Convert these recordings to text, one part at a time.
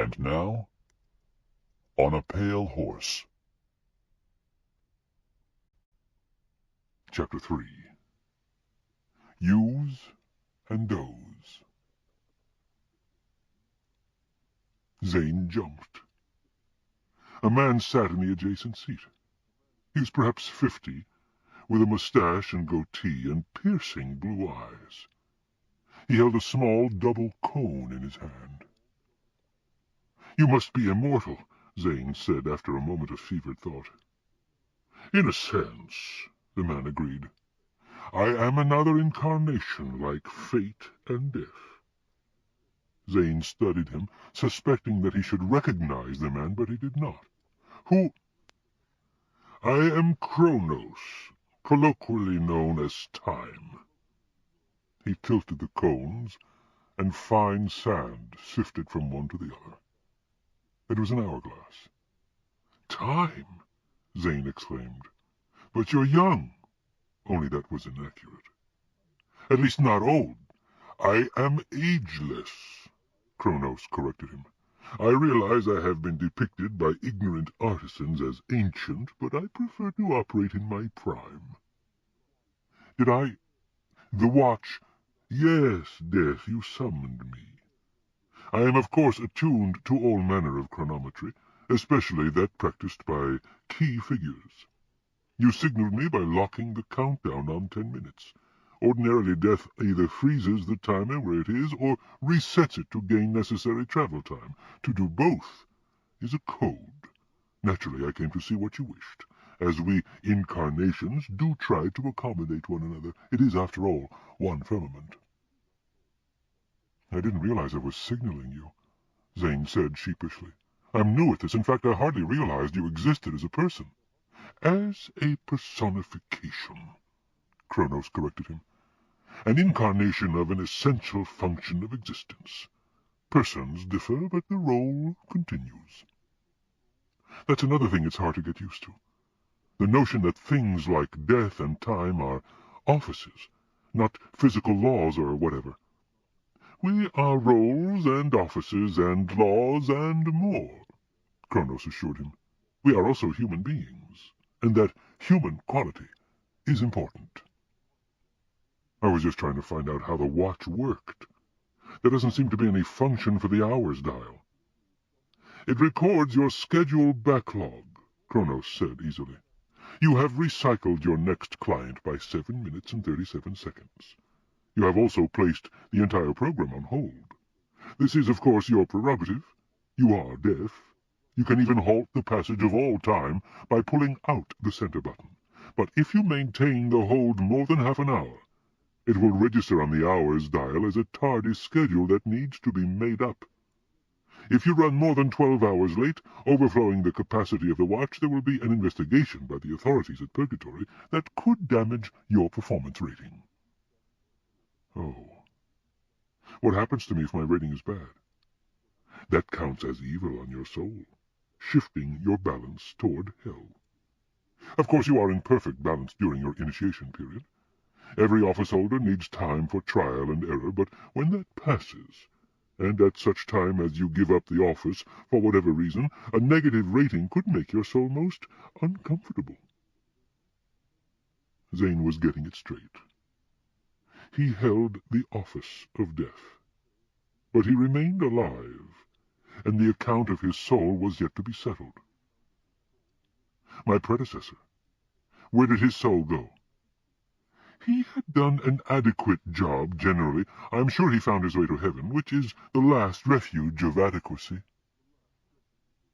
And now, on a pale horse. Chapter 3. Use and Doze. Zane jumped. A man sat in the adjacent seat. He was perhaps 50, with a mustache and goatee and piercing blue eyes. He held a small double cone in his hand. "You must be immortal," Zane said after a moment of fevered thought. "In a sense," the man agreed. "I am another incarnation like fate and death." Zane studied him, suspecting that he should recognize the man, but he did not. "Who—" "I am Kronos, colloquially known as Time." He tilted the cones, and fine sand sifted from one to the other. It was an hourglass. "Time!" Zane exclaimed. "But you're young." Only that was inaccurate. "At least not old." "I am ageless," Kronos corrected him. "I realize I have been depicted by ignorant artisans as ancient, but I prefer to operate in my prime." "Did I—" "The watch—" "Yes, Death, you summoned me. I am of course attuned to all manner of chronometry, especially that practiced by key figures. You signaled me by locking the countdown on 10 minutes. Ordinarily, Death either freezes the timer where it is or resets it to gain necessary travel time. To do both is a code. Naturally, I came to see what you wished, as we incarnations do try to accommodate one another. It is, after all, one firmament." "I didn't realize I was signaling you," Zane said sheepishly. "I'm new at this. In fact, I hardly realized you existed as a person." "As a personification," Kronos corrected him. "An incarnation of an essential function of existence. Persons differ, but the role continues." "That's another thing it's hard to get used to. The notion that things like death and time are offices, not physical laws or whatever." "We are roles and offices and laws and more," Kronos assured him. "We are also human beings, and that human quality is important." "I was just trying to find out how the watch worked. There doesn't seem to be any function for the hours dial." "It records your schedule backlog," Kronos said easily. "You have recycled your next client by 7 minutes and 37 seconds. You have also placed the entire program on hold. This is, of course, your prerogative. You are Death. You can even halt the passage of all time by pulling out the center button. But if you maintain the hold more than half an hour, it will register on the hours dial as a tardy schedule that needs to be made up. If you run more than 12 hours late, overflowing the capacity of the watch, there will be an investigation by the authorities at Purgatory that could damage your performance rating." "Oh. What happens to me if my rating is bad?" "That counts as evil on your soul, shifting your balance toward hell. Of course, you are in perfect balance during your initiation period. Every office holder needs time for trial and error, but when that passes, and at such time as you give up the office for whatever reason, a negative rating could make your soul most uncomfortable." Zane was getting it straight. He held the office of death, but he remained alive, and the account of his soul was yet to be settled. "My predecessor, where did his soul go?" "He had done an adequate job, generally. I'm sure he found his way to heaven, which is the last refuge of adequacy."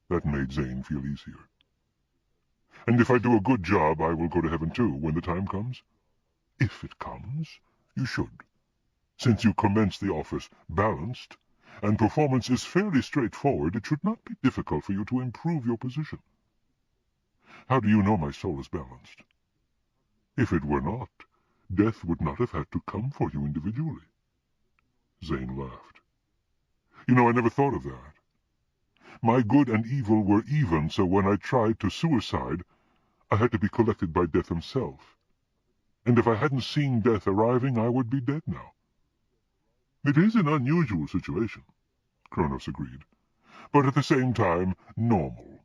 That made Zane feel easier. "And if I do a good job, I will go to heaven too, when the time comes?" "If it comes, you should. Since you commence the office balanced, and performance is fairly straightforward, it should not be difficult for you to improve your position." "How do you know my soul is balanced?" "If it were not, Death would not have had to come for you individually." Zane laughed. "You know, I never thought of that. My good and evil were even, so when I tried to suicide, I had to be collected by Death himself. And if I hadn't seen Death arriving, I would be dead now." "It is an unusual situation," Kronos agreed. but at the same time normal.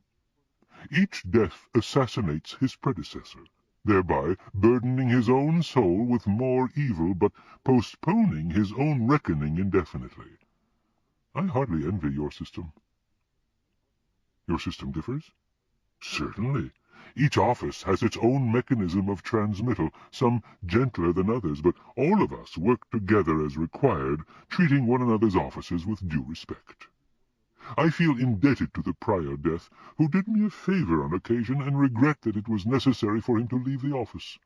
Each death assassinates his predecessor, thereby burdening his own soul with more evil, but postponing his own reckoning indefinitely. I hardly envy your system. Your system differs? Certainly. Each office has its own mechanism of transmittal, some gentler than others, but all of us work together as required, treating one another's offices with due respect. I feel indebted to the prior death, who did me a favor on occasion, and regret that it was necessary for him to leave the office.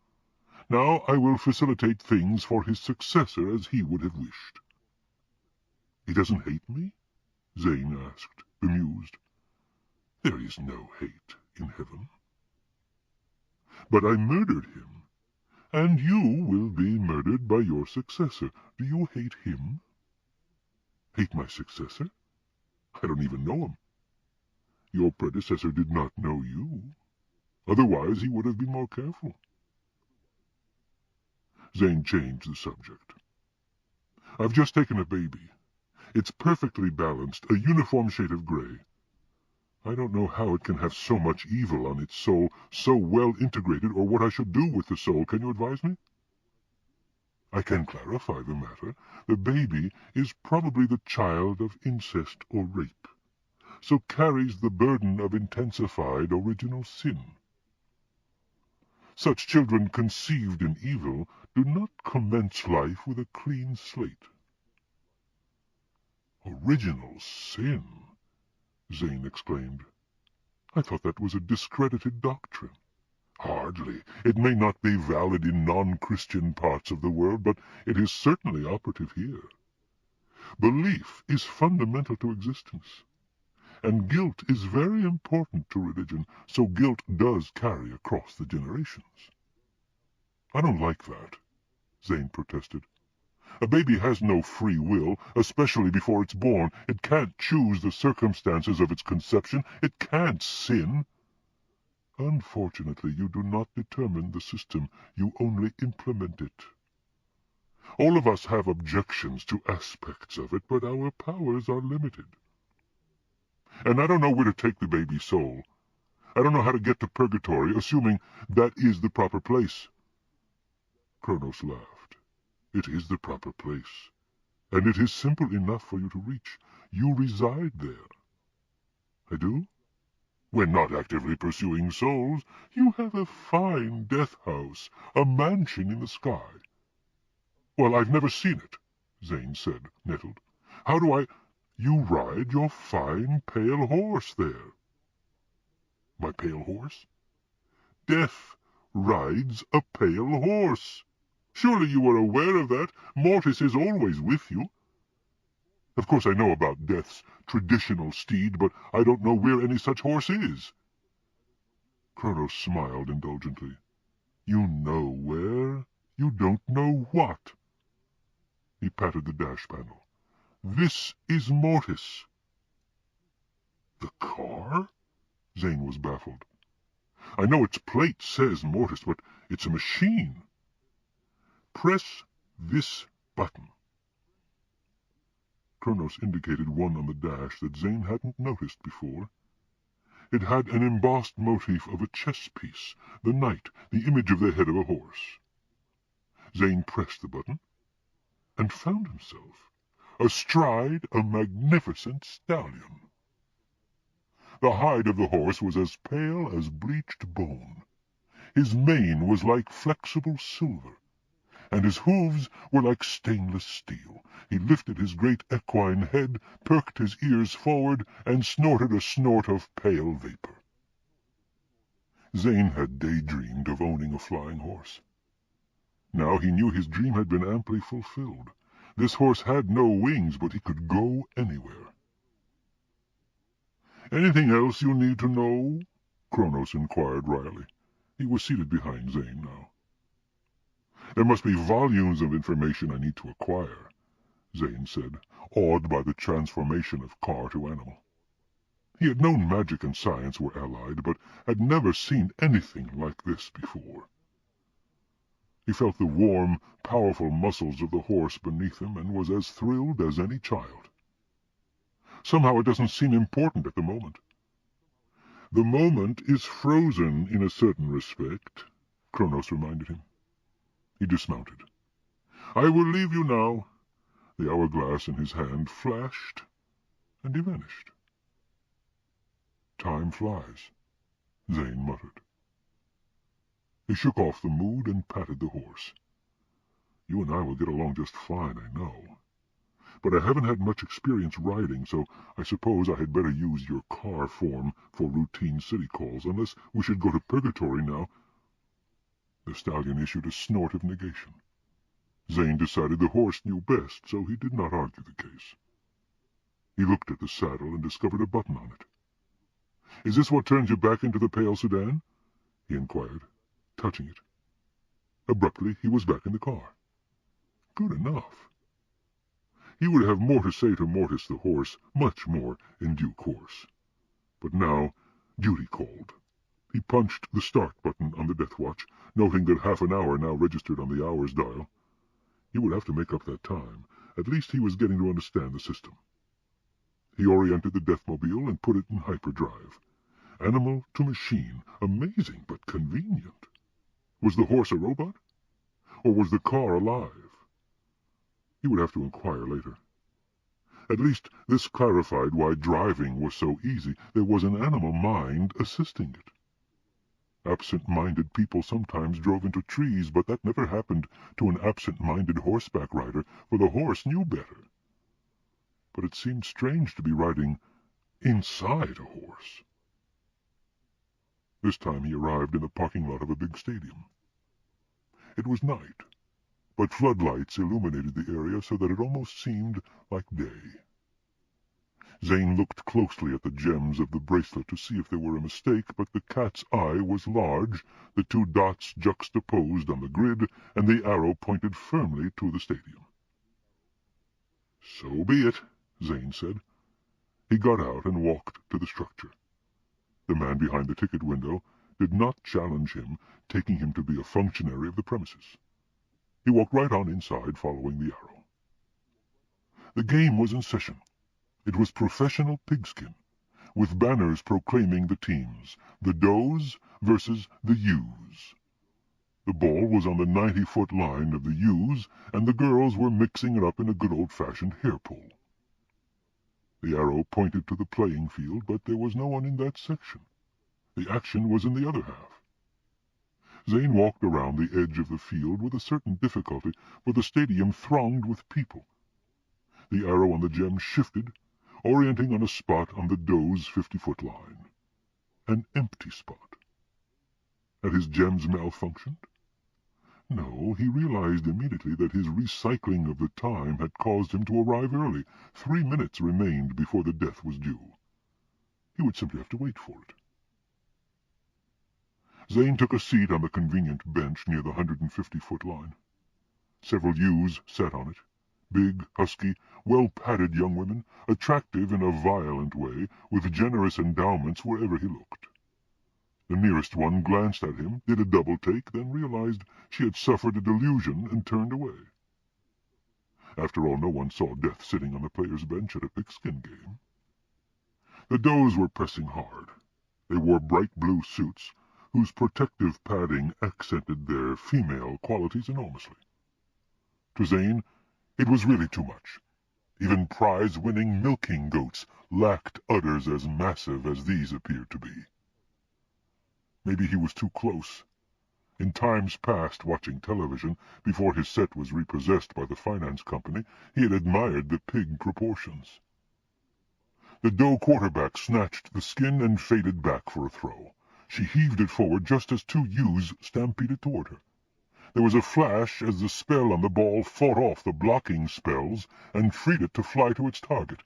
Now I will facilitate things for his successor as he would have wished. He doesn't hate me? Zane asked, bemused. There is no hate in heaven. But I murdered him, and you will be murdered by your successor. Do you hate him? Hate my successor? I don't even know him. Your predecessor did not know you. Otherwise he would have been more careful. Zane changed the subject. I've just taken a baby. It's perfectly balanced, a uniform shade of gray. I don't know how it can have so much evil on its soul, so well integrated, or what I should do with the soul. Can you advise me? I can clarify the matter. The baby is probably the child of incest or rape, so carries the burden of intensified original sin. Such children conceived in evil do not commence life with a clean slate. Original sin? Zane exclaimed. I thought that was a discredited doctrine. Hardly. It may not be valid in non-Christian parts of the world, but it is certainly operative here. Belief is fundamental to existence, and guilt is very important to religion, so guilt does carry across the generations. I don't like that, Zane protested. A baby has no free will, especially before it's born. It can't choose the circumstances of its conception. It can't sin. Unfortunately, you do not determine the system. You only implement it. All of us have objections to aspects of it, but our powers are limited. And I don't know where to take the baby's soul. I don't know how to get to Purgatory, assuming that is the proper place. Kronos laughed. It is the proper place, and it is simple enough for you to reach. You reside there. I do? When not actively pursuing souls, you have a fine death house, a mansion in the sky. Well, I've never seen it, Zane said, nettled. How do I— You ride your fine pale horse there. My pale horse? Death rides a pale horse. Surely you are aware of that. Mortis is always with you. Of course I know about Death's traditional steed, but I don't know where any such horse is. Kronos smiled indulgently. You know where. You don't know what. He patted the dash panel. This is Mortis. The car? Zane was baffled. I know its plate says Mortis, but it's a machine. Press this button. Kronos indicated one on the dash that Zane hadn't noticed before. It had an embossed motif of a chess piece, the knight, the image of the head of a horse. Zane pressed the button, and found himself astride a magnificent stallion. The hide of the horse was as pale as bleached bone. His mane was like flexible silver, and his hooves were like stainless steel. He lifted his great equine head, perked his ears forward, and snorted a snort of pale vapor. Zane had daydreamed of owning a flying horse. Now he knew his dream had been amply fulfilled. This horse had no wings, but he could go anywhere. "Anything else you need to know?" Kronos inquired wryly. He was seated behind Zane now. "There must be volumes of information I need to acquire," Zane said, awed by the transformation of car to animal. He had known magic and science were allied, but had never seen anything like this before. He felt the warm, powerful muscles of the horse beneath him, and was as thrilled as any child. Somehow it doesn't seem important at the moment. The moment is frozen in a certain respect, Kronos reminded him. He dismounted. I will leave you now. The hourglass in his hand flashed, and he vanished. Time flies, Zane muttered. He shook off the mood and patted the horse. You and I will get along just fine, I know. But I haven't had much experience riding, so I suppose I had better use your car form for routine city calls, unless we should go to Purgatory now. The stallion issued a snort of negation. Zane decided the horse knew best, so he did not argue the case. He looked at the saddle and discovered a button on it. Is this what turns you back into the pale sedan? He inquired, touching it. Abruptly, he was back in the car. Good enough. He would have more to say to Mortis the horse, much more, in due course. But now, duty called. He punched the start button on the death watch, noting that half an hour now registered on the hours dial. He would have to make up that time. At least he was getting to understand the system. He oriented the Deathmobile and put it in hyperdrive. Animal to machine. Amazing, but convenient. Was the horse a robot? Or was the car alive? He would have to inquire later. At least this clarified why driving was so easy. There was an animal mind assisting it. Absent-minded people sometimes drove into trees, but that never happened to an absent-minded horseback rider, for the horse knew better. But it seemed strange to be riding inside a horse. This time he arrived in the parking lot of a big stadium. It was night, but floodlights illuminated the area so that it almost seemed like day. Zane looked closely at the gems of the bracelet to see if there were a mistake, but the cat's eye was large, the two dots juxtaposed on the grid, and the arrow pointed firmly to the stadium. So be it, Zane said. He got out and walked to the structure. The man behind the ticket window did not challenge him, taking him to be a functionary of the premises. He walked right on inside, following the arrow. The game was in session. It was professional pigskin, with banners proclaiming the teams, the does versus the ewes. The ball was on the 90-foot line of the ewes, and the girls were mixing it up in a good old-fashioned hair pull. The arrow pointed to the playing field, but there was no one in that section. The action was in the other half. Zane walked around the edge of the field with a certain difficulty, for the stadium thronged with people. The arrow on the gem shifted, orienting on a spot on the doe's 50-foot line. An empty spot. Had his gems malfunctioned? No, he realized immediately that his recycling of the time had caused him to arrive early. 3 minutes remained before the death was due. He would simply have to wait for it. Zane took a seat on the convenient bench near the 150-foot line. Several ewes sat on it. Big, husky, well-padded young women, attractive in a violent way, with generous endowments wherever he looked. The nearest one glanced at him, did a double-take, then realized she had suffered a delusion and turned away. After all, no one saw death sitting on the player's bench at a pigskin game. The does were pressing hard. They wore bright blue suits, whose protective padding accented their female qualities enormously. To Zane, it was really too much. Even prize-winning milking goats lacked udders as massive as these appeared to be. Maybe he was too close. In times past, watching television, before his set was repossessed by the finance company, he had admired the pig proportions. The doe quarterback snatched the skin and faded back for a throw. She heaved it forward just as two ewes stampeded toward her. There was a flash as the spell on the ball fought off the blocking spells and freed it to fly to its target.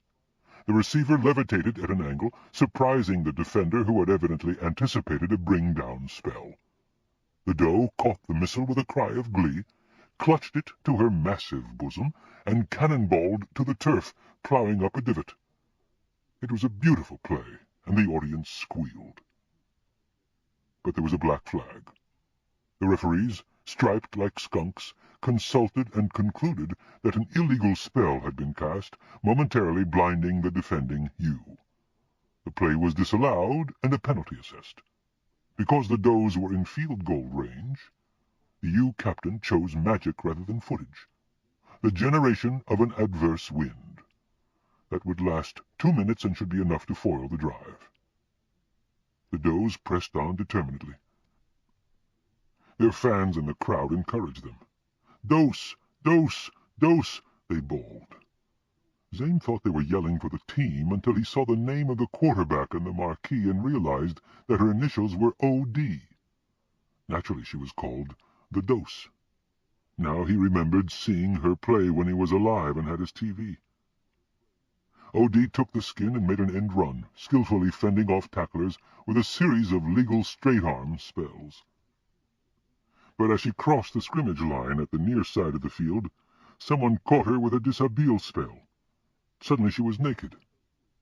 The receiver levitated at an angle, surprising the defender who had evidently anticipated a bring-down spell. The doe caught the missile with a cry of glee, clutched it to her massive bosom, and cannonballed to the turf, plowing up a divot. It was a beautiful play, and the audience squealed. But there was a black flag. The referees striped like skunks, consulted and concluded that an illegal spell had been cast, momentarily blinding the defending U. The play was disallowed and a penalty assessed. Because the does were in field goal range, the U captain chose magic rather than footage. The generation of an adverse wind. That would last 2 minutes and should be enough to foil the drive. The does pressed on determinedly. Their fans in the crowd encouraged them. "Dose! Dose! Dose!" they bawled. Zane thought they were yelling for the team until he saw the name of the quarterback on the marquee and realized that her initials were O.D. Naturally, she was called the Dose. Now he remembered seeing her play when he was alive and had his TV. O.D. took the skin and made an end run, skillfully fending off tacklers with a series of legal straight-arm spells. But as she crossed the scrimmage line at the near side of the field, someone caught her with a dishabille spell. Suddenly she was naked,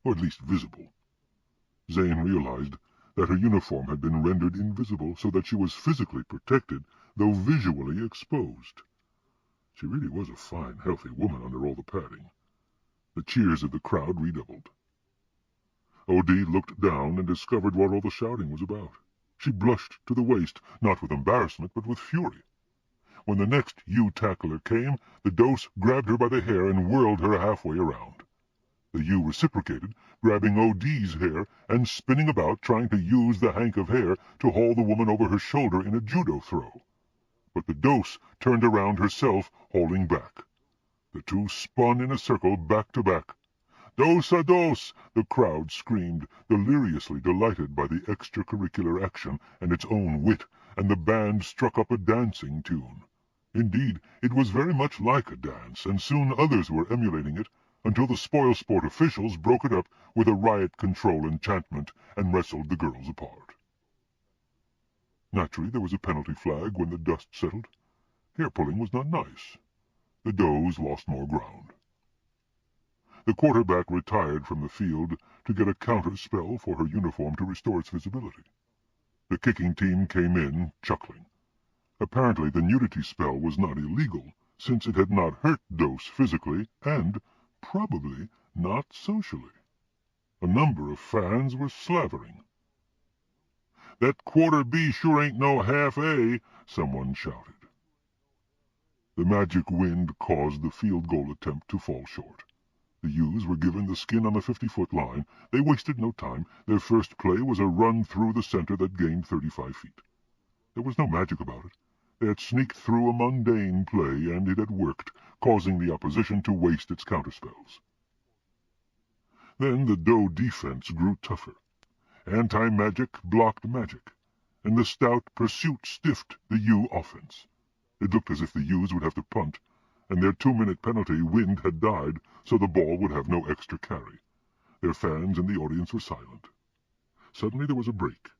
or at least visible. Zane realized that her uniform had been rendered invisible so that she was physically protected, though visually exposed. She really was a fine, healthy woman under all the padding. The cheers of the crowd redoubled. O.D. looked down and discovered what all the shouting was about. She blushed to the waist, not with embarrassment, but with fury. When the next U tackler came, the Dose grabbed her by the hair and whirled her halfway around. The U reciprocated, grabbing O.D.'s hair and spinning about, trying to use the hank of hair to haul the woman over her shoulder in a judo throw. But the Dose turned around herself, hauling back. The two spun in a circle back to back. "Dos a dos!" the crowd screamed, deliriously delighted by the extracurricular action and its own wit, and the band struck up a dancing tune. Indeed, it was very much like a dance, and soon others were emulating it, until the spoil-sport officials broke it up with a riot control enchantment and wrestled the girls apart. Naturally, there was a penalty flag when the dust settled. Hair-pulling was not nice. The Does lost more ground. The quarterback retired from the field to get a counter spell for her uniform to restore its visibility. The kicking team came in, chuckling. Apparently the nudity spell was not illegal, since it had not hurt Dose physically and, probably, not socially. A number of fans were slavering. "That quarter B sure ain't no half A," someone shouted. The magic wind caused the field goal attempt to fall short. The U's were given the skin on the 50-foot line. They wasted no time. Their first play was a run through the center that gained 35 feet. There was no magic about it. They had sneaked through a mundane play, and it had worked, causing the opposition to waste its counterspells. Then the Doe defense grew tougher. Anti-magic blocked magic, and the stout pursuit stiffed the U offense. It looked as if the U's would have to punt, and their 2-minute penalty wind had died, so the ball would have no extra carry. Their fans and the audience were silent. Suddenly there was a break.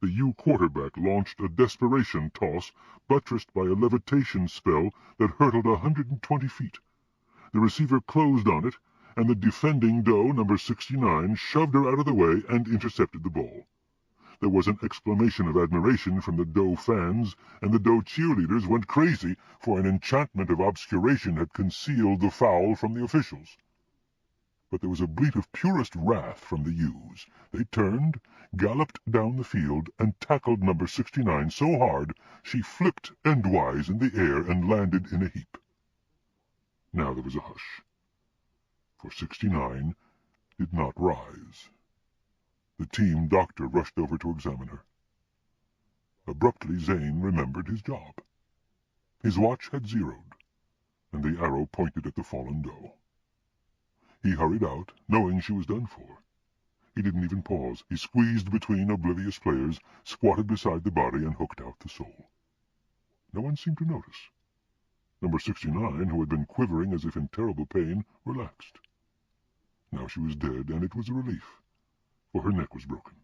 The U quarterback launched a desperation toss, buttressed by a levitation spell that hurtled 120 feet. The receiver closed on it, and the defending Doe, number 69, shoved her out of the way and intercepted the ball. There was an exclamation of admiration from the Doe fans, and the Doe cheerleaders went crazy, for an enchantment of obscuration had concealed the foul from the officials. But there was a bleat of purest wrath from the U's. They turned, galloped down the field, and tackled number 69 so hard she flipped endwise in the air and landed in a heap. Now there was a hush, for 69 did not rise. The team doctor rushed over to examine her. Abruptly, Zane remembered his job. His watch had zeroed, and the arrow pointed at the fallen Doe. He hurried out, knowing she was done for. He didn't even pause. He squeezed between oblivious players, squatted beside the body, and hooked out the soul. No one seemed to notice. Number 69, who had been quivering as if in terrible pain, relaxed. Now she was dead, and it was a relief, for her neck was broken.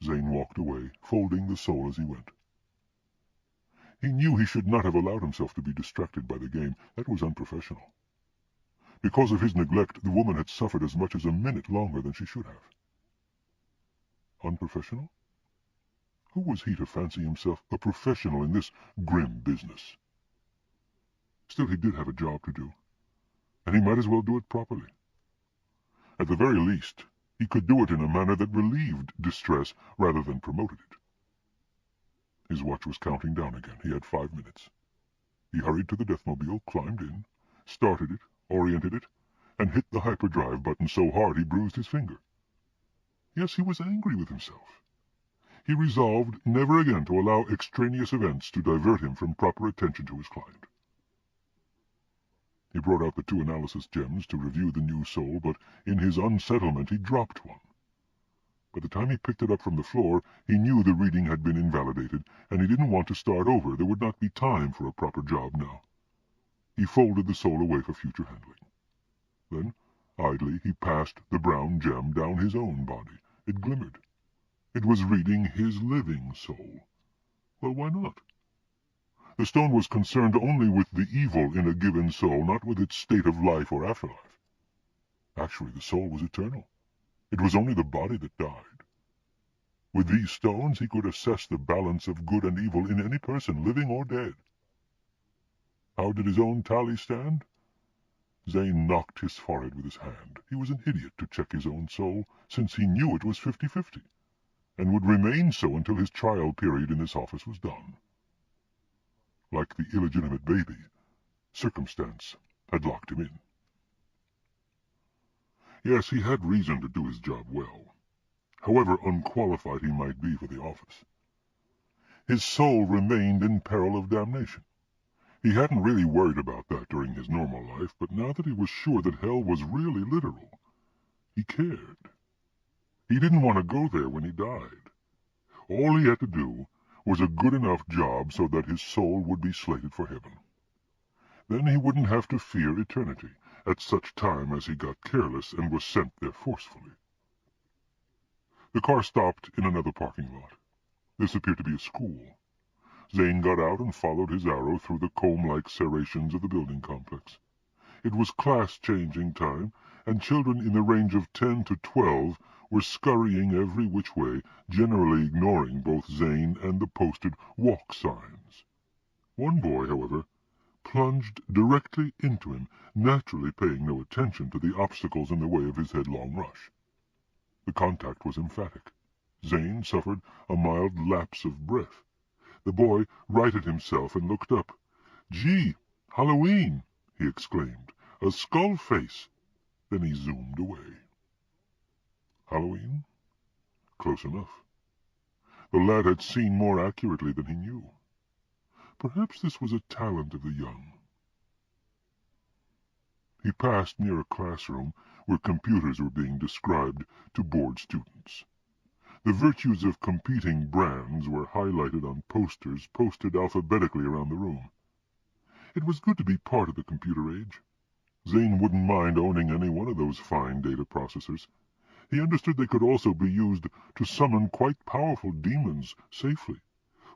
Zane walked away, folding the soul as he went. He knew he should not have allowed himself to be distracted by the game. That was unprofessional. Because of his neglect, the woman had suffered as much as a minute longer than she should have. Unprofessional? Who was he to fancy himself a professional in this grim business? Still, he did have a job to do, and he might as well do it properly. At the very least, he could do it in a manner that relieved distress rather than promoted it. His watch was counting down again. He had 5 minutes. He hurried to the Deathmobile, climbed in, started it, oriented it, and hit the hyperdrive button so hard he bruised his finger. Yes, he was angry with himself. He resolved never again to allow extraneous events to divert him from proper attention to his client. He brought out the 2 analysis gems to review the new soul, but in his unsettlement he dropped one. By the time he picked it up from the floor, he knew the reading had been invalidated, and he didn't want to start over. There would not be time for a proper job now. He folded the soul away for future handling. Then, idly, he passed the brown gem down his own body. It glimmered. It was reading his living soul. Well, why not? The stone was concerned only with the evil in a given soul, not with its state of life or afterlife. Actually, the soul was eternal. It was only the body that died. With these stones he could assess the balance of good and evil in any person, living or dead. How did his own tally stand? Zane knocked his forehead with his hand. He was an idiot to check his own soul, since he knew it was 50-50, and would remain so until his trial period in this office was done. Like the illegitimate baby, circumstance had locked him in. Yes, he had reason to do his job well, however unqualified he might be for the office. His soul remained in peril of damnation. He hadn't really worried about that during his normal life, but now that he was sure that hell was really literal, he cared. He didn't want to go there when he died. All he had to do was a good enough job so that his soul would be slated for heaven. Then he wouldn't have to fear eternity at such time as he got careless and was sent there forcefully. The car stopped in another parking lot. This appeared to be a school. Zane got out and followed his arrow through the comb-like serrations of the building complex. It was class-changing time, and children in the range of 10 to 12 were scurrying every which way, generally ignoring both Zane and the posted walk signs. One boy, however, plunged directly into him, naturally paying no attention to the obstacles in the way of his headlong rush. The contact was emphatic. Zane suffered a mild lapse of breath. The boy righted himself and looked up. "Gee, Halloween!" he exclaimed. "A skull face!" Then he zoomed away. Halloween? Close enough. The lad had seen more accurately than he knew. Perhaps this was a talent of the young. He passed near a classroom where computers were being described to bored students. The virtues of competing brands were highlighted on posters posted alphabetically around the room. It was good to be part of the computer age. Zane wouldn't mind owning any one of those fine data processors. He understood they could also be used to summon quite powerful demons safely,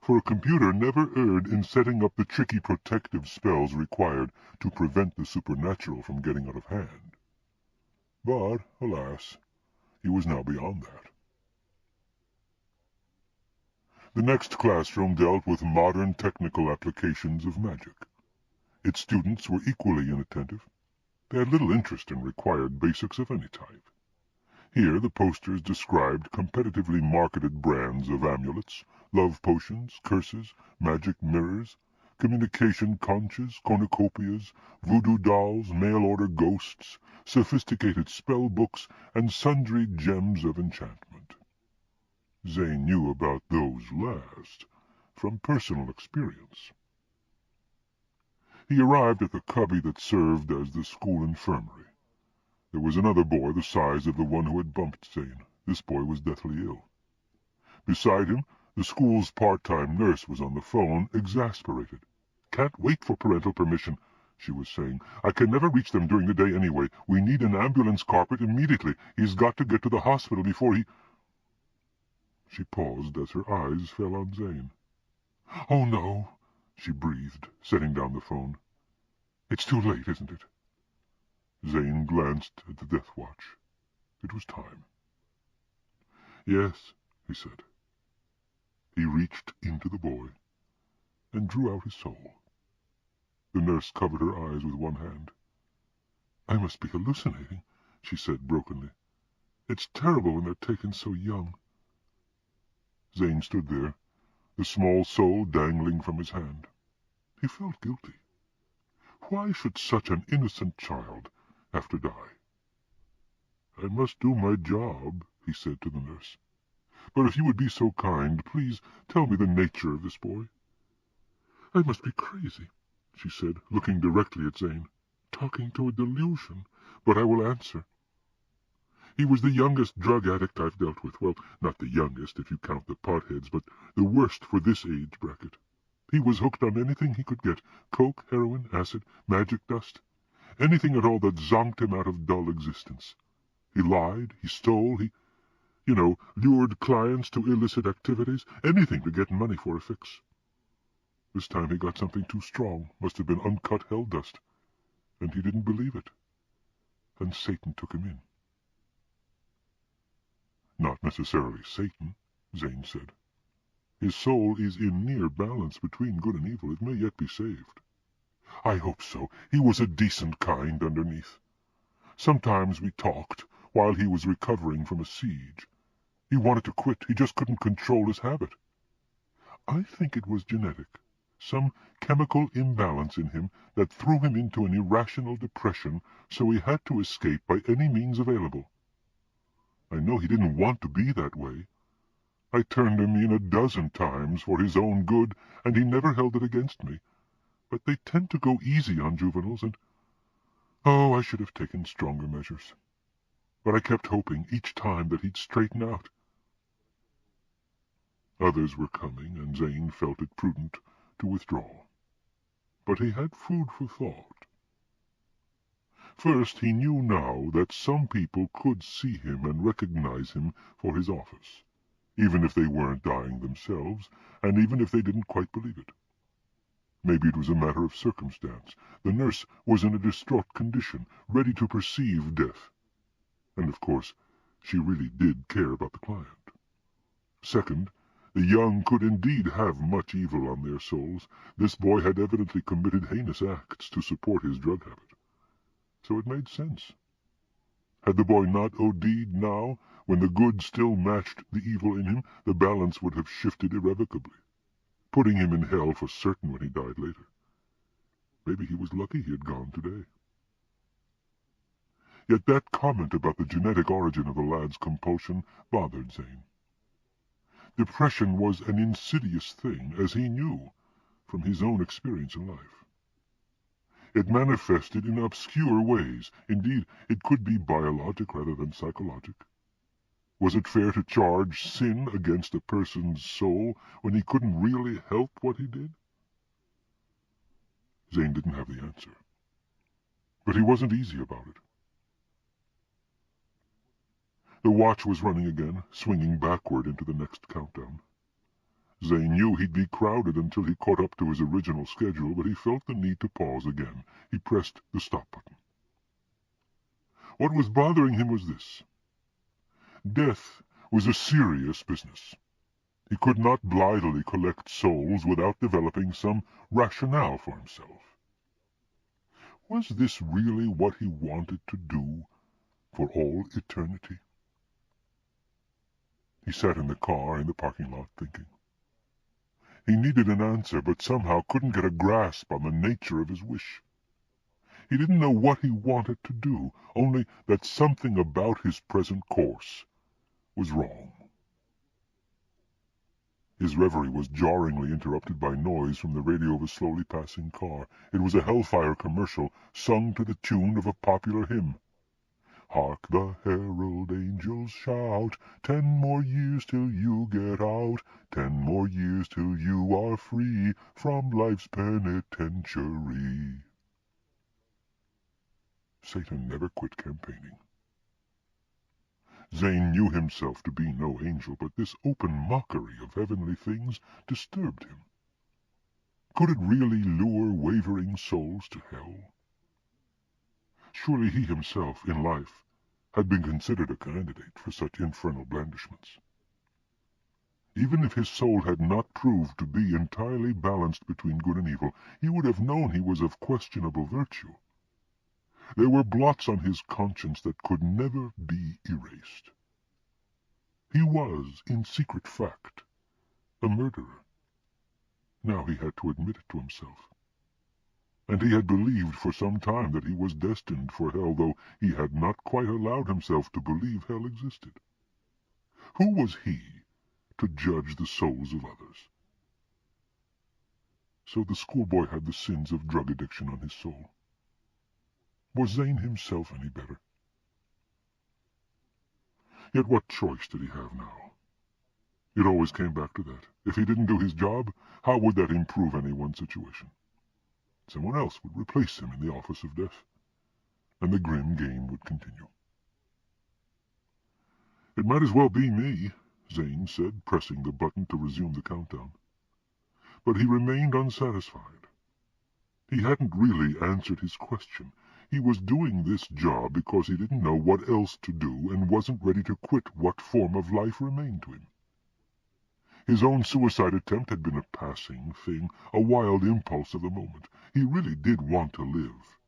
for a computer never erred in setting up the tricky protective spells required to prevent the supernatural from getting out of hand. But, alas, he was now beyond that. The next classroom dealt with modern technical applications of magic. Its students were equally inattentive. They had little interest in required basics of any type. Here the posters described competitively marketed brands of amulets, love potions, curses, magic mirrors, communication conches, cornucopias, voodoo dolls, mail-order ghosts, sophisticated spell books, and sundry gems of enchantment. Zane knew about those last from personal experience. He arrived at the cubby that served as the school infirmary. There was another boy the size of the one who had bumped Zane. This boy was deathly ill. Beside him, the school's part-time nurse was on the phone, exasperated. "Can't wait for parental permission," she was saying. "I can never reach them during the day anyway. We need an ambulance carpet immediately. He's got to get to the hospital before he—" She paused as her eyes fell on Zane. "Oh, no," she breathed, setting down the phone. "It's too late, isn't it?" Zane glanced at the death watch. It was time. "Yes," he said. He reached into the boy and drew out his soul. The nurse covered her eyes with one hand. "I must be hallucinating," she said brokenly. "It's terrible when they're taken so young." Zane stood there, the small soul dangling from his hand. He felt guilty. Why should such an innocent child have to die? "I must do my job," he said to the nurse. "But if you would be so kind, please tell me the nature of this boy." "I must be crazy," she said, looking directly at Zane, "talking to a delusion, but I will answer. He was the youngest drug addict I've dealt with. Well, not the youngest, if you count the potheads, but the worst for this age bracket. He was hooked on anything he could get, coke, heroin, acid, magic dust, anything at all that zonked him out of dull existence. He lied, he stole, lured clients to illicit activities, anything to get money for a fix. This time he got something too strong, must have been uncut hell dust, and he didn't believe it. And Satan took him in." "Not necessarily Satan," Zane said. "His soul is in near balance between good and evil. It may yet be saved." "I hope so. He was a decent kind underneath. Sometimes we talked while he was recovering from a siege. He wanted to quit. He just couldn't control his habit. I think it was genetic, some chemical imbalance in him that threw him into an irrational depression, so he had to escape by any means available. I know he didn't want to be that way. I turned him in 12 times for his own good, and he never held it against me. But they tend to go easy on juveniles, and I should have taken stronger measures. But I kept hoping each time that he'd straighten out." Others were coming, and Zane felt it prudent to withdraw. But he had food for thought. First, he knew now that some people could see him and recognize him for his office, even if they weren't dying themselves, and even if they didn't quite believe it. Maybe it was a matter of circumstance. The nurse was in a distraught condition, ready to perceive death. And, of course, she really did care about the client. Second, the young could indeed have much evil on their souls. This boy had evidently committed heinous acts to support his drug habit. So it made sense. Had the boy not OD'd now, when the good still matched the evil in him, the balance would have shifted irrevocably, putting him in hell for certain when he died later. Maybe he was lucky he had gone today. Yet that comment about the genetic origin of the lad's compulsion bothered Zane. Depression was an insidious thing, as he knew from his own experience in life. It manifested in obscure ways. Indeed, it could be biologic rather than psychologic. Was it fair to charge sin against a person's soul when he couldn't really help what he did? Zane didn't have the answer. But he wasn't easy about it. The watch was running again, swinging backward into the next countdown. Zane knew he'd be crowded until he caught up to his original schedule, but he felt the need to pause again. He pressed the stop button. What was bothering him was this. Death was a serious business. He could not blithely collect souls without developing some rationale for himself. Was this really what he wanted to do for all eternity? He sat in the car in the parking lot thinking. He needed an answer, but somehow couldn't get a grasp on the nature of his wish. He didn't know what he wanted to do, only that something about his present course was wrong. His reverie was jarringly interrupted by noise from the radio of a slowly passing car. It was a Hellfire commercial, sung to the tune of a popular hymn. Hark the herald angels shout, 10 more years till you get out, 10 more years till you are free from life's penitentiary. Satan never quit campaigning. Zane knew himself to be no angel, but this open mockery of heavenly things disturbed him. Could it really lure wavering souls to hell? Surely he himself, in life, had been considered a candidate for such infernal blandishments. Even if his soul had not proved to be entirely balanced between good and evil, he would have known he was of questionable virtue. There were blots on his conscience that could never be erased. He was, in secret fact, a murderer. Now he had to admit it to himself. And he had believed for some time that he was destined for hell, though he had not quite allowed himself to believe hell existed. Who was he to judge the souls of others? So the schoolboy had the sins of drug addiction on his soul. Was Zane himself any better? Yet what choice did he have now? It always came back to that. If he didn't do his job, how would that improve anyone's situation? Someone else would replace him in the office of death, and the grim game would continue. "It might as well be me," Zane said, pressing the button to resume the countdown. But he remained unsatisfied. He hadn't really answered his question. He was doing this job because he didn't know what else to do and wasn't ready to quit what form of life remained to him. His own suicide attempt had been a passing thing, a wild impulse of the moment. He really did want to live.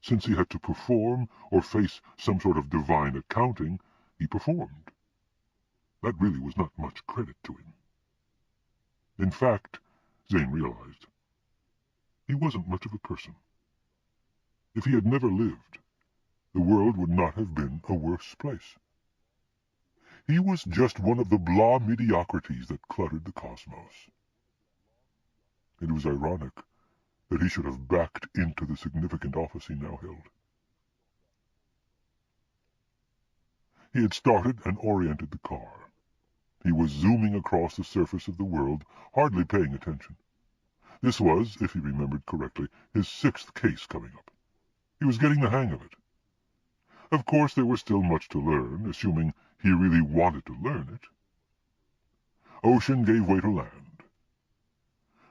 Since he had to perform or face some sort of divine accounting, he performed. That really was not much credit to him. In fact, Zane realized, he wasn't much of a person. If he had never lived, the world would not have been a worse place. He was just one of the blah mediocrities that cluttered the cosmos. It was ironic that he should have backed into the significant office he now held. He had started and oriented the car. He was zooming across the surface of the world, hardly paying attention. This was, if he remembered correctly, his 6th case coming up. He was getting the hang of it. Of course, there was still much to learn, assuming he really wanted to learn it. Ocean gave way to land.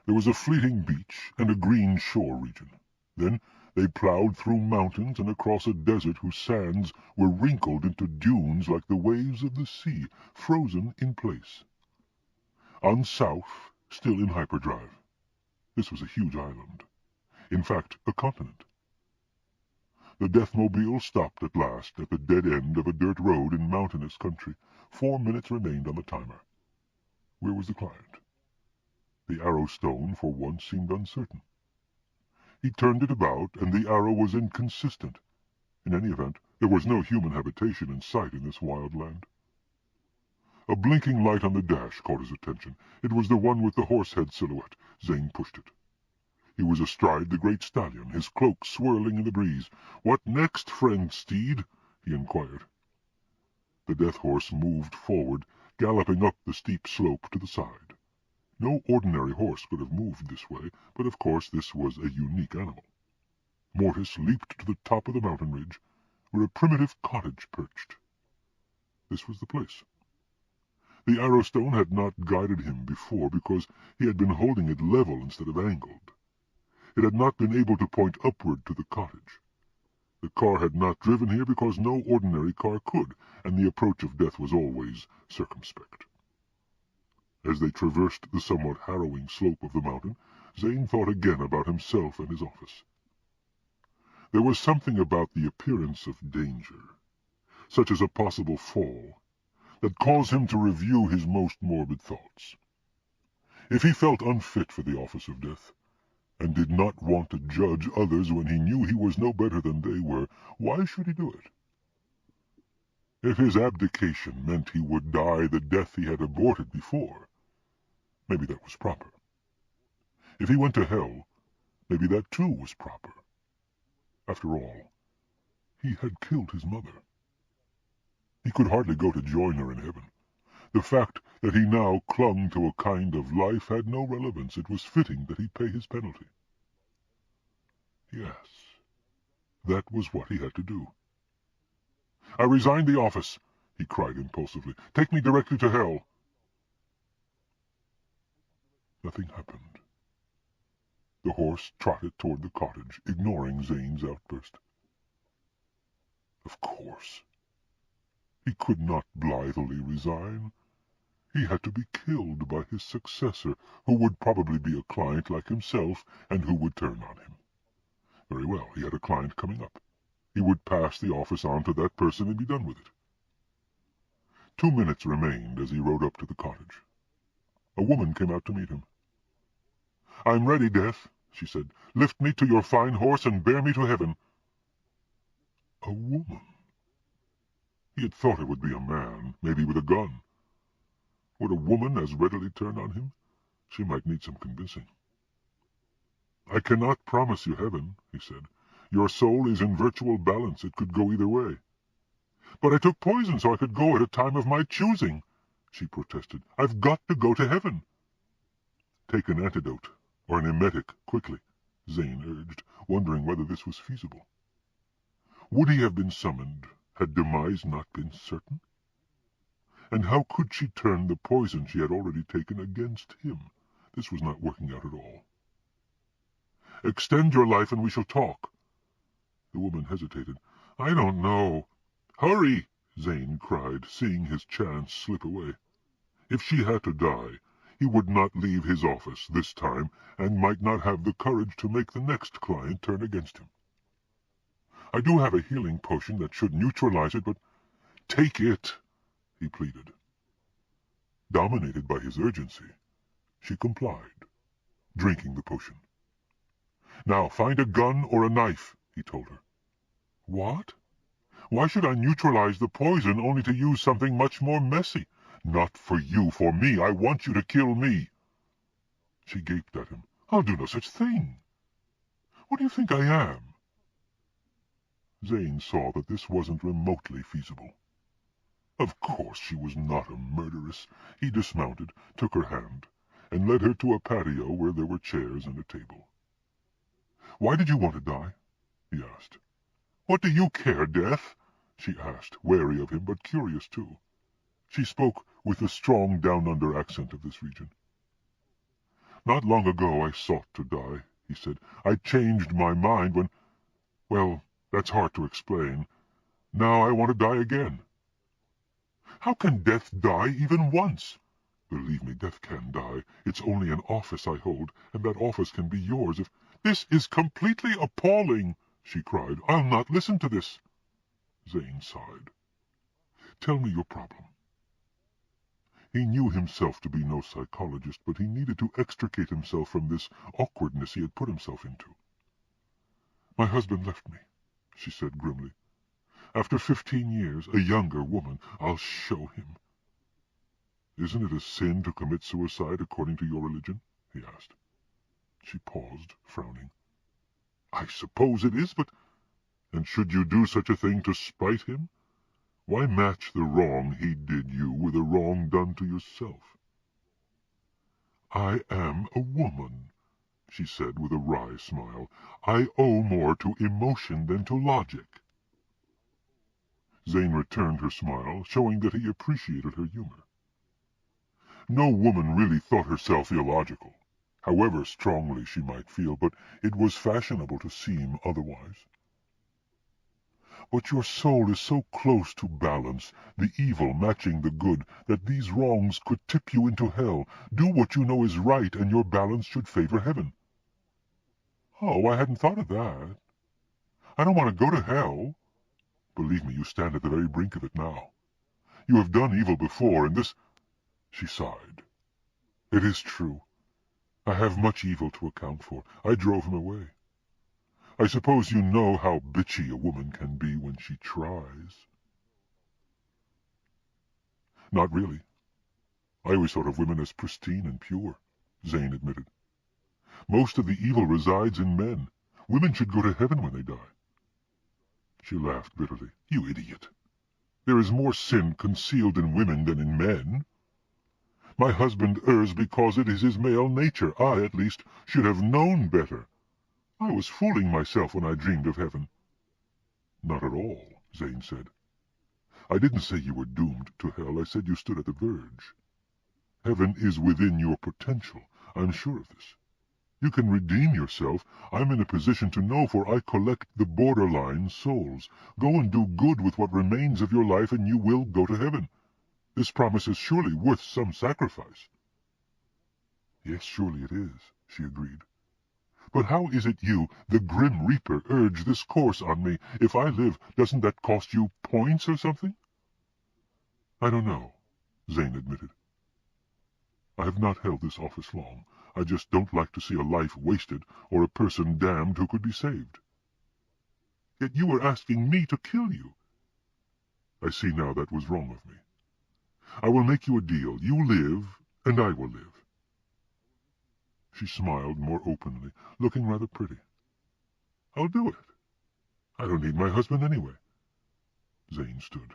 There was a fleeting beach and a green shore region. Then they plowed through mountains and across a desert whose sands were wrinkled into dunes like the waves of the sea, frozen in place. On south, still in hyperdrive. This was a huge island. In fact, a continent. The Deathmobile stopped at last at the dead end of a dirt road in mountainous country. 4 minutes remained on the timer. Where was the client? The arrow stone for once seemed uncertain. He turned it about, and the arrow was inconsistent. In any event, there was no human habitation in sight in this wild land. A blinking light on the dash caught his attention. It was the one with the horse-head silhouette. Zane pushed it. He was astride the great stallion, his cloak swirling in the breeze. "What next, friend steed?" he inquired. The death horse moved forward, galloping up the steep slope to the side. No ordinary horse could have moved this way, but of course this was a unique animal. Mortis leaped to the top of the mountain ridge, where a primitive cottage perched. This was the place. The arrowstone had not guided him before because he had been holding it level instead of angled. It had not been able to point upward to the cottage. The car had not driven here because no ordinary car could, and the approach of death was always circumspect. As they traversed the somewhat harrowing slope of the mountain, Zane thought again about himself and his office. There was something about the appearance of danger, such as a possible fall, that caused him to review his most morbid thoughts. If he felt unfit for the office of death, and did not want to judge others when he knew he was no better than they were, why should he do it? If his abdication meant he would die the death he had aborted before, maybe that was proper. If he went to hell, maybe that too was proper. After all, he had killed his mother. He could hardly go to join her in heaven. The fact that he now clung to a kind of life had no relevance. It was fitting that he pay his penalty. Yes, that was what he had to do. "I resigned the office," he cried impulsively. "Take me directly to hell." Nothing happened. The horse trotted toward the cottage, ignoring Zane's outburst. Of course. He could not blithely resign. He had to be killed by his successor, who would probably be a client like himself, and who would turn on him. Very well, he had a client coming up. He would pass the office on to that person and be done with it. 2 minutes remained as he rode up to the cottage. A woman came out to meet him. "I'm ready, Death," she said. "Lift me to your fine horse and bear me to heaven." A woman! He had thought it would be a man, maybe with a gun. Would a woman as readily turn on him? She might need some convincing. "I cannot promise you heaven," he said. "Your soul is in virtual balance. It could go either way." "But I took poison so I could go at a time of my choosing," she protested. "I've got to go to heaven." "Take an antidote, or an emetic, quickly," Zane urged, wondering whether this was feasible. Would he have been summoned had demise not been certain? And how could she turn the poison she had already taken against him? This was not working out at all. "Extend your life and we shall talk." The woman hesitated. "I don't know." "Hurry!" Zane cried, seeing his chance slip away. If she had to die, he would not leave his office this time, and might not have the courage to make the next client turn against him. "I do have a healing potion that should neutralize it, but—" "Take it," he pleaded. Dominated by his urgency, she complied, drinking the potion. "Now find a gun or a knife," he told her. "What? Why should I neutralize the poison only to use something much more messy?" "Not for you, for me. I want you to kill me." She gaped at him. "I'll do no such thing. What do you think I am?" Zane saw that this wasn't remotely feasible. Of course she was not a murderess. He dismounted, took her hand, and led her to a patio where there were chairs and a table. "Why did you want to die?" he asked. "What do you care, Death?" she asked, wary of him, but curious too. She spoke with the strong down-under accent of this region. "Not long ago I sought to die," he said. "I changed my mind when— well, that's hard to explain. Now I want to die again." "How can death die even once?" "Believe me, death can die. It's only an office I hold, and that office can be yours if—" "This is completely appalling," she cried. "I'll not listen to this." Zane sighed. "Tell me your problem." He knew himself to be no psychologist, but he needed to extricate himself from this awkwardness he had put himself into. "My husband left me," she said grimly. "After 15 years, a younger woman. I'll show him." "Isn't it a sin to commit suicide according to your religion?" he asked. She paused, frowning. "I suppose it is, but—" "And should you do such a thing to spite him? Why match the wrong he did you with a wrong done to yourself?" "I am a woman," she said with a wry smile. "I owe more to emotion than to logic." Zane returned her smile, showing that he appreciated her humor. No woman really thought herself illogical, however strongly she might feel, but it was fashionable to seem otherwise. "But your soul is so close to balance, the evil matching the good, that these wrongs could tip you into hell. Do what you know is right, and your balance should favor heaven." "Oh, I hadn't thought of that. I don't want to go to hell." "Believe me, you stand at the very brink of it now. You have done evil before, and this—" She sighed. "It is true. I have much evil to account for. I drove him away. I suppose you know how bitchy a woman can be when she tries." "Not really. I always thought of women as pristine and pure," Zane admitted. "Most of the evil resides in men. Women should go to heaven when they die." She laughed bitterly. "You idiot! There is more sin concealed in women than in men. My husband errs because it is his male nature. I, at least, should have known better. I was fooling myself when I dreamed of heaven." "Not at all," Zane said. "I didn't say you were doomed to hell. I said you stood at the verge. Heaven is within your potential. I'm sure of this. You can redeem yourself. I'm in a position to know, for I collect the borderline souls. Go and do good with what remains of your life, and you will go to heaven." This promise is surely worth some sacrifice." "Yes, surely it is," she agreed. "But how is it you, the Grim Reaper, urge this course on me? If I live, doesn't that cost you points or something?" "I don't know," Zane admitted. "I have not held this office long. I just don't like to see a life wasted or a person damned who could be saved." "Yet you were asking me to kill you." "I see now that was wrong of me. I will make you a deal. You live, and I will live." She smiled more openly, looking rather pretty. "I'll do it. I don't need my husband anyway." Zane stood.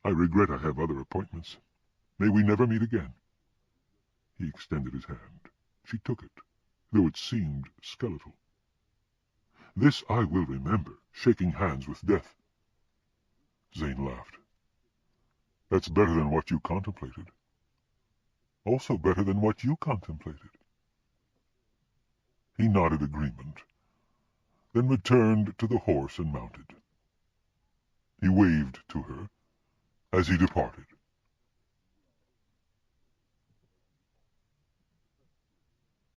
"I regret I have other appointments. May we never meet again." He extended his hand. She took it, though it seemed skeletal. "This I will remember, shaking hands with death." Zane laughed. "That's better than what you contemplated. Also better than what you contemplated." He nodded agreement, then returned to the horse and mounted. He waved to her as he departed.